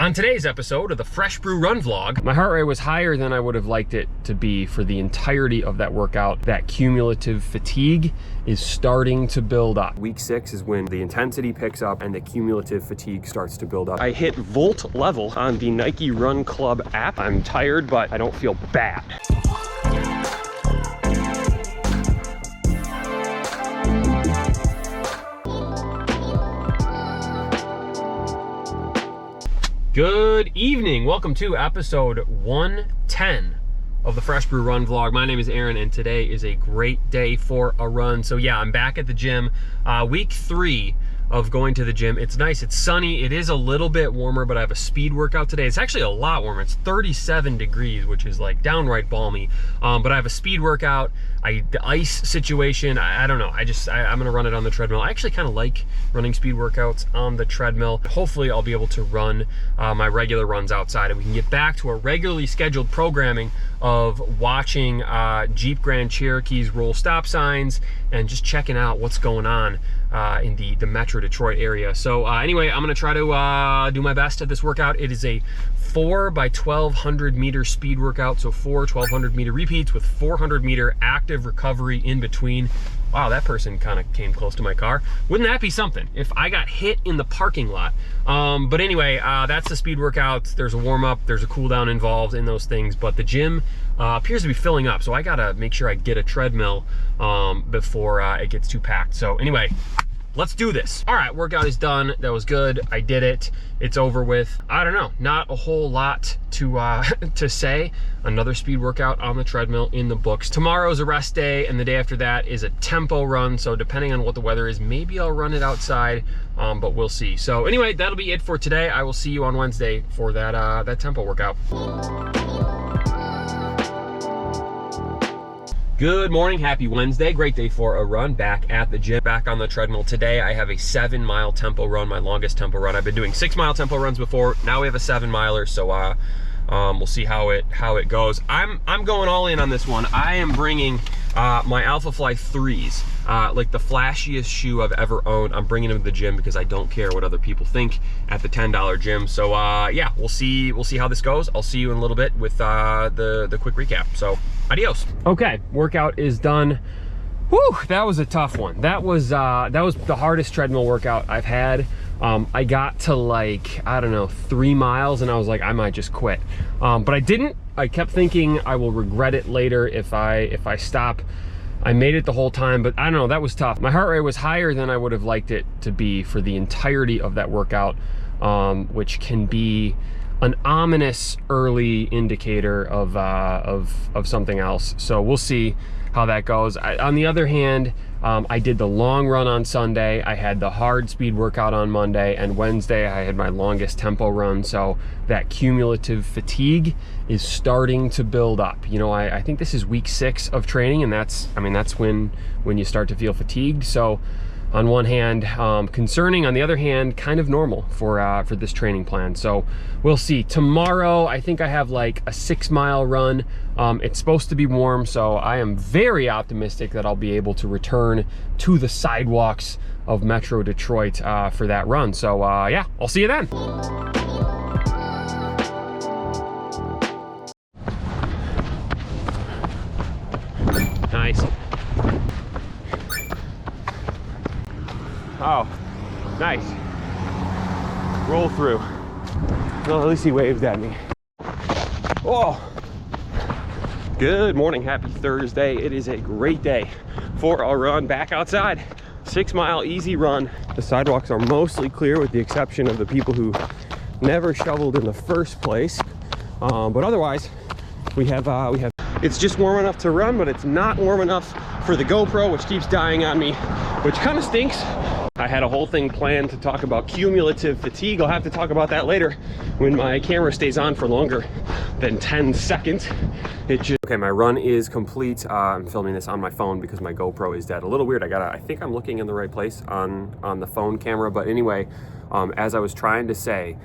On today's episode of the Fresh Brew Run Vlog, my heart rate was higher than I would have liked it to be for the entirety of that workout. That cumulative fatigue is starting to build up. Week 6 is when the intensity picks up and the cumulative fatigue starts to build up. I hit volt level on the Nike Run Club app. I'm tired, but I don't feel bad. Good evening. Welcome to episode 110 of the Fresh Brew Run Vlog. My name is Aaron and today is a great day for a run. So yeah, I'm back at the gym. Week 3 of going to the gym. It's nice, it's sunny, it is a little bit warmer, but I have a speed workout today. It's actually a lot warmer. It's 37 degrees, which is like downright balmy. But I have a speed workout. The ice situation, I don't know. I'm gonna run it on the treadmill. I actually kind of like running speed workouts on the treadmill. Hopefully I'll be able to run my regular runs outside and we can get back to a regularly scheduled programming of watching Jeep Grand Cherokees roll stop signs and just checking out what's going on in the Metro Detroit area. So anyway, I'm gonna try to do my best at this workout. It is a 4 by 1200 meter speed workout, so 4 1200 meter repeats with 400 meter active recovery in between. Wow, that person kind of came close to my car. Wouldn't that be something if I got hit in the parking lot? But anyway, that's the speed workout. There's a warm-up, there's a cool down involved in those things, but the gym appears to be filling up, so I gotta make sure I get a treadmill before it gets too packed. So anyway, let's do this. All right, workout is done. That was good. I did it. It's over with. I don't know, not a whole lot to say. Another speed workout on the treadmill in the books. Tomorrow's a rest day, and the day after that is a tempo run. So depending on what the weather is, maybe I'll run it outside, but we'll see. So anyway, that'll be it for today. I will see you on Wednesday for that tempo workout. Good morning, happy Wednesday. Great day for a run. Back at the gym, back on the treadmill. Today I have a 7-mile tempo run, my longest tempo run. I've been doing 6-mile tempo runs before. Now we have a 7-miler, so we'll see how it goes. I'm going all in on this one. I am bringing my Alpha Fly 3s, like the flashiest shoe I've ever owned. I'm bringing them to the gym because I don't care what other people think at the $10 gym. So yeah, we'll see how this goes. I'll see you in a little bit with the quick recap. So adios. Okay, workout is done. Whew, that was a tough one. That was the hardest treadmill workout I've had. I got to like, I don't know, 3 miles and I was like, I might just quit. But I didn't. I kept thinking I will regret it later if I stop. I made it the whole time, but I don't know, that was tough. My heart rate was higher than I would have liked it to be for the entirety of that workout, which can be an ominous early indicator of something else. So we'll see how that goes. On the other hand, I did the long run on Sunday. I had the hard speed workout on Monday, and Wednesday I had my longest tempo run. So that cumulative fatigue is starting to build up. You know, I think this is week 6 of training, and that's when you start to feel fatigued. So on one hand, concerning, on the other hand, kind of normal for this training plan. So we'll see. Tomorrow, I think I have like a 6-mile run. It's supposed to be warm, so I am very optimistic that I'll be able to return to the sidewalks of Metro Detroit for that run. So yeah, I'll see you then. Nice. Oh, nice. Roll through. Well, at least he waved at me. Oh, good morning, happy Thursday. It is a great day for a run back outside. 6-mile easy run. The sidewalks are mostly clear with the exception of the people who never shoveled in the first place. But otherwise, we have, it's just warm enough to run, but it's not warm enough for the GoPro, which keeps dying on me, which kind of stinks. I had a whole thing planned to talk about cumulative fatigue. I'll have to talk about that later when my camera stays on for longer than 10 seconds. Okay, my run is complete. I'm filming this on my phone because my GoPro is dead. A little weird. I think I'm looking in the right place on the phone camera. But anyway, as I was trying to say,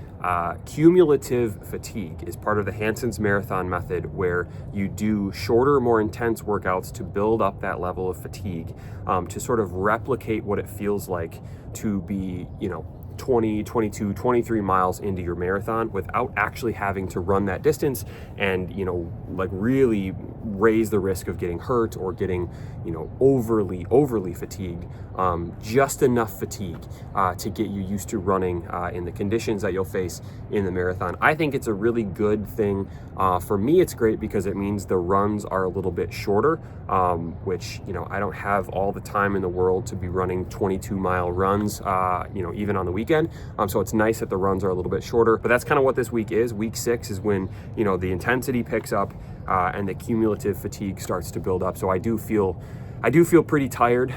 cumulative fatigue is part of the Hanson's marathon method, where you do shorter, more intense workouts to build up that level of fatigue, to sort of replicate what it feels like to be, 20, 22, 23 miles into your marathon without actually having to run that distance and, you know, like really raise the risk of getting hurt or getting, you know, overly fatigued. Just enough fatigue to get you used to running in the conditions that you'll face in the marathon. I think it's a really good thing. For me, it's great because it means the runs are a little bit shorter, which, you know, I don't have all the time in the world to be running 22-mile runs, you know, even on the weekend. So it's nice that the runs are a little bit shorter, but that's kind of what this week is. Week 6 is when, you know, the intensity picks up and the cumulative fatigue starts to build up. So I do feel pretty tired.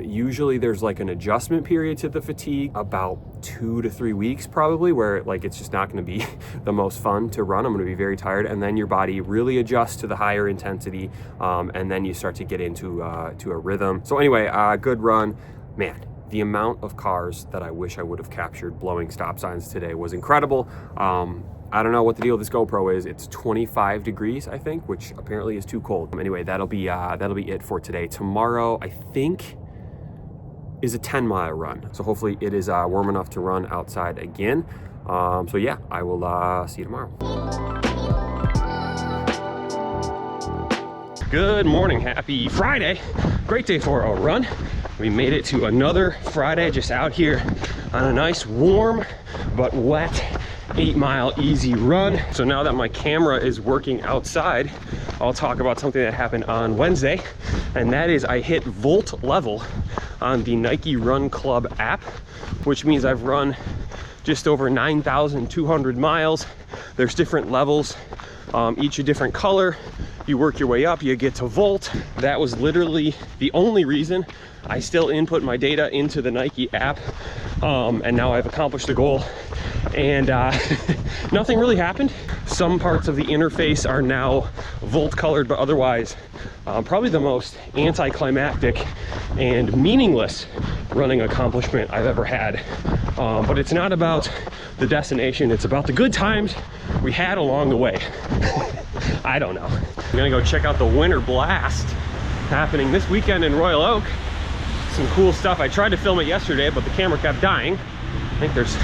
Usually there's like an adjustment period to the fatigue, about 2 to 3 weeks probably, where like it's just not going to be the most fun to run. I'm going to be very tired, and then your body really adjusts to the higher intensity, and then you start to get into to a rhythm. So anyway, good run, man. The amount of cars that I wish I would have captured blowing stop signs today was incredible. I don't know what the deal with this GoPro is. It's 25 degrees, I think, which apparently is too cold. Anyway, that'll be it for today. Tomorrow, I think, is a 10-mile run. So hopefully it is warm enough to run outside again. So yeah, I will see you tomorrow. Good morning, happy Friday. Great day for a run. We made it to another Friday, just out here on a nice warm but wet 8-mile easy run. So now that my camera is working outside, I'll talk about something that happened on Wednesday, and that is I hit volt level on the Nike Run Club app, which means I've run just over 9,200 miles. There's different levels, each a different color. You work your way up, you get to volt. That was literally the only reason I still input my data into the Nike app, and now I've accomplished the goal. And nothing really happened. Some parts of the interface are now volt colored, but otherwise probably the most anticlimactic and meaningless running accomplishment I've ever had. But it's not about the destination, it's about the good times we had along the way. I don't know. I'm gonna go check out the Winter Blast happening this weekend in Royal Oak. Some cool stuff. I tried to film it yesterday, but the camera kept dying. I think there's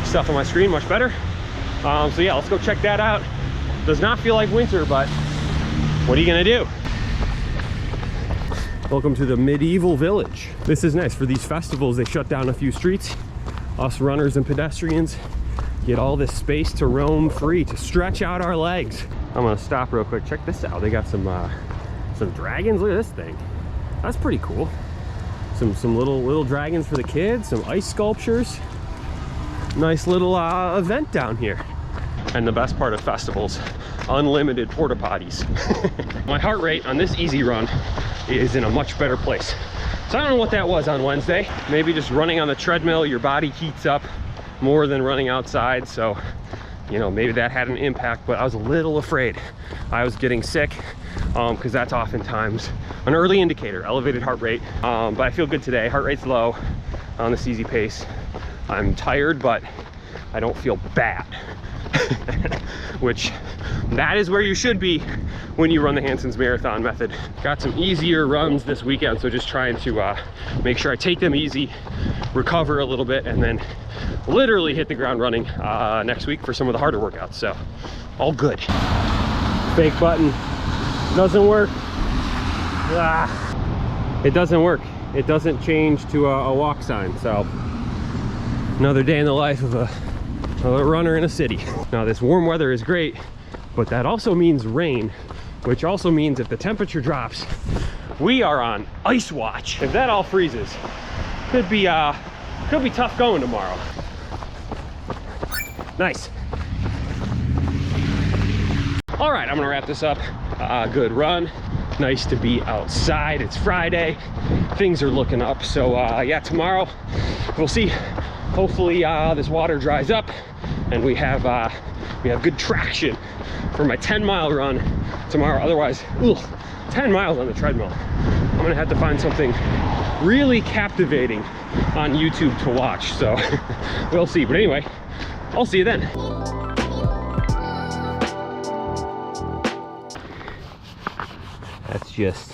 stuff on my screen much better. So yeah, let's go check that out. Does not feel like winter, but what are you gonna do? Welcome to the medieval village. This is nice. For these festivals, they shut down a few streets. Us runners and pedestrians get all this space to roam free, to stretch out our legs. I'm gonna stop real quick. Check this out. They got some dragons. Look at this thing. That's pretty cool. Some little dragons for the kids, some ice sculptures. Nice little event down here. And the best part of festivals, unlimited porta potties. My heart rate on this easy run is in a much better place. So I don't know what that was on Wednesday. Maybe just running on the treadmill, your body heats up more than running outside. So, you know, maybe that had an impact, but I was a little afraid I was getting sick, because that's oftentimes an early indicator, elevated heart rate. But I feel good today. Heart rate's low on this easy pace. I'm tired, but I don't feel bad. Which, that is where you should be when you run the Hanson's Marathon method. Got some easier runs this weekend, so just trying to make sure I take them easy, recover a little bit, and then literally hit the ground running next week for some of the harder workouts. So, all good. Fake button doesn't work. It doesn't work. It doesn't change to a walk sign. So, another day in the life of a runner in a city. Now this warm weather is great, but that also means rain, which also means if the temperature drops, we are on ice watch. If that all freezes, could be tough going tomorrow. Nice. All right, I'm gonna wrap this up. Good run. Nice to be outside. It's Friday. Things are looking up. So yeah, tomorrow we'll see. Hopefully this water dries up and we have good traction for my 10-mile run tomorrow. Otherwise, 10 miles on the treadmill. I'm gonna have to find something really captivating on YouTube to watch. So we'll see. But anyway, I'll see you then. That's just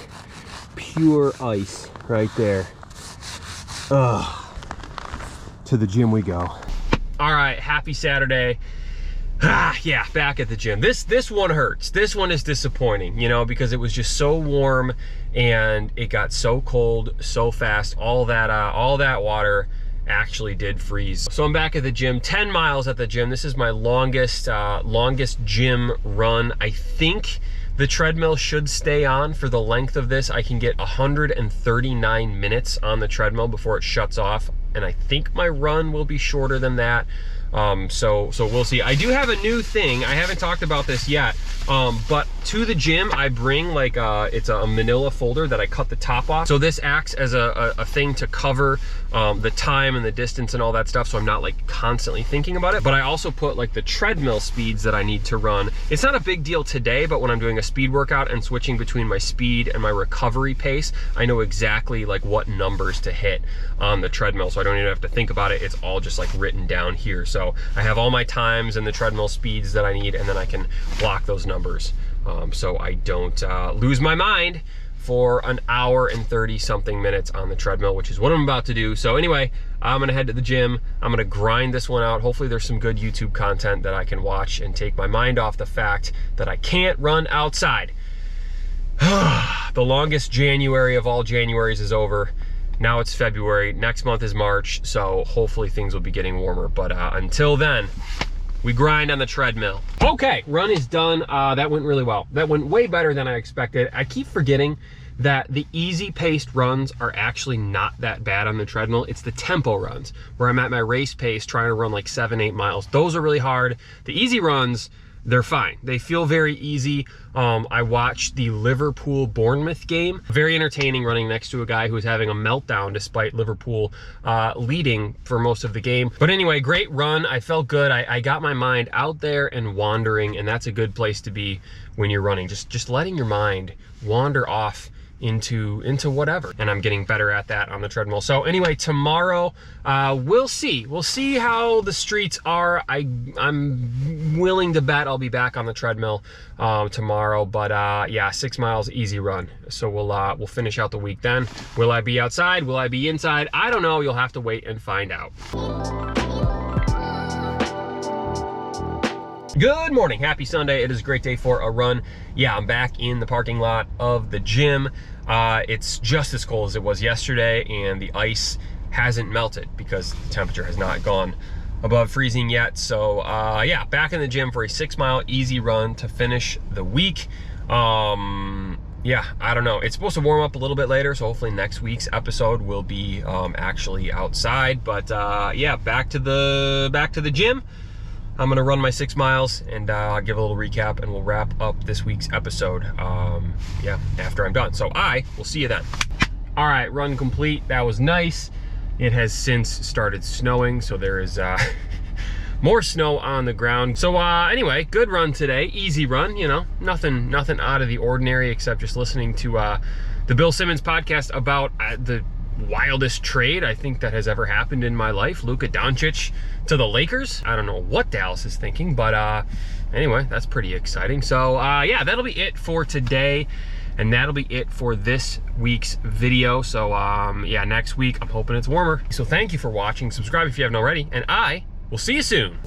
pure ice right there. Ugh. to the gym we go. All right, happy Saturday. Yeah, back at the gym. This one hurts. This one is disappointing, you know, because it was just so warm and it got so cold so fast. All that water actually did freeze. So I'm back at the gym, 10 miles at the gym. This is my longest gym run. I think the treadmill should stay on for the length of this. I can get 139 minutes on the treadmill before it shuts off, and I think my run will be shorter than that. So we'll see. I do have a new thing. I haven't talked about this yet, but to the gym I bring like it's a manila folder that I cut the top off. So this acts as a thing to cover the time and the distance and all that stuff, so I'm not like constantly thinking about it. But I also put like the treadmill speeds that I need to run. It's not a big deal today, but when I'm doing a speed workout and switching between my speed and my recovery pace, I know exactly like what numbers to hit on the treadmill, so I don't even have to think about it. It's all just like written down here. So I have all my times and the treadmill speeds that I need, and then I can block those numbers so I don't lose my mind for an hour and 30 something minutes on the treadmill, which is what I'm about to do. So anyway, I'm gonna head to the gym. I'm gonna grind this one out. Hopefully there's some good YouTube content that I can watch and take my mind off the fact that I can't run outside. The longest January of all Januaries is over. Now it's February, next month is March, so hopefully things will be getting warmer. But until then, we grind on the treadmill. Okay, run is done. That went really well. That went way better than I expected. I keep forgetting that the easy paced runs are actually not that bad on the treadmill. It's the tempo runs where I'm at my race pace trying to run like 7-8 miles. Those are really hard. The easy runs, they're fine. They feel very easy. I watched the Liverpool-Bournemouth game. Very entertaining, running next to a guy who was having a meltdown despite Liverpool leading for most of the game. But anyway, great run. I felt good. I got my mind out there and wandering, and that's a good place to be when you're running. Just letting your mind wander off into whatever, and I'm getting better at that on the treadmill. So anyway, tomorrow we'll see how the streets are. I'm willing to bet I'll be back on the treadmill tomorrow, but yeah, 6 miles easy run. So we'll finish out the week then. Will I be outside? Will I be inside? I don't know. You'll have to wait and find out. Good morning, happy Sunday. It is a great day for a run. Yeah, I'm back in the parking lot of the gym. It's just as cold as it was yesterday, and the ice hasn't melted because the temperature has not gone above freezing yet. So yeah, back in the gym for a 6 mile easy run to finish the week. Yeah, I don't know. It's supposed to warm up a little bit later, so hopefully next week's episode will be actually outside. But yeah, back to the gym. I'm gonna run my 6 miles and I'll give a little recap, and we'll wrap up this week's episode yeah, after I'm done. So I will see you then. All right, run complete. That was nice. It has since started snowing, so there is more snow on the ground. So anyway, good run today. Easy run, you know, nothing out of the ordinary, except just listening to the Bill Simmons podcast about the wildest trade I think that has ever happened in my life. Luka Doncic to the Lakers. I don't know what Dallas is thinking, but anyway, that's pretty exciting. So yeah, that'll be it for today, and that'll be it for this week's video. So yeah, next week I'm hoping it's warmer. So thank you for watching. Subscribe if you haven't already, and I will see you soon.